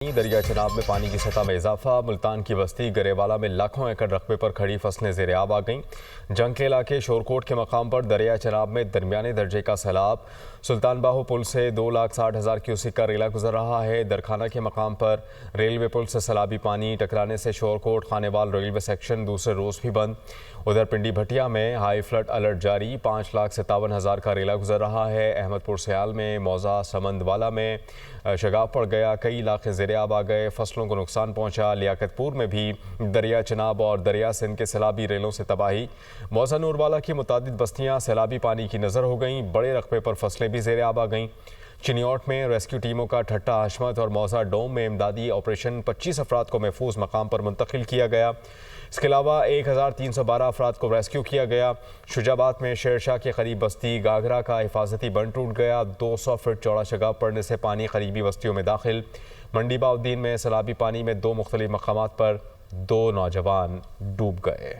दरिया चनाब में पानी की सतह में इजाफा। मुल्तान की बस्ती गरेवाला में लाखों एकड़ रकबे पर खड़ी फसलें ज़ेर आब आ गईं। जंग के इलाके शोरकोट के मकाम पर दरिया चनाब में दरमियाने दर्जे का सैलाब। सुल्तान बाहू पुल से 2,60,000 क्यूसिक का रेला गुजर रहा है। दरखाना के मकाम पर रेलवे पुल से सैलाबी पानी टकराने से शोरकोट खानेवाल रेलवे सेक्शन दूसरे रोज़ भी बंद। उधर पिंडी भटिया में हाई फ्लड अलर्ट जारी। 5,57,000 का रेला गुजर रहा है। अहमदपुर सयाल में, मौजा समंदवाला में शगाफ पड़ गया। कई इलाके ज़ेर आब आ गए। फसलों को नुकसान पहुंचा। लियाकतपुर में भी दरिया चनाब और दरिया सिंध के सैलाबी रेलों से तबाही। मौजा नूरवाला की मुतादिद बस्तियां सैलाबी पानी की नज़र हो गईं। बड़े रकबे पर फसलें भी ज़ेर आब आ गईं। चिनियौट में रेस्क्यू टीमों का ठट्टा हशमत और मौजा डोम में इमदादी ऑपरेशन। 25 अफराद को महफूज मकाम पर मुंतकिल किया गया। इसके अलावा 1,312 अफराद को रेस्क्यू किया गया। शुजाबाद में शेरशाह के करीब बस्ती गागरा का हिफाजती बंद टूट गया। 200 फीट चौड़ा शगाफ पड़ने से पानी करीबी बस्तियों में दाखिल। मंडी बाउद्दीन में सैलाबी पानी में 2 मुख्तलिफ मकामात पर 2 नौजवान डूब गए।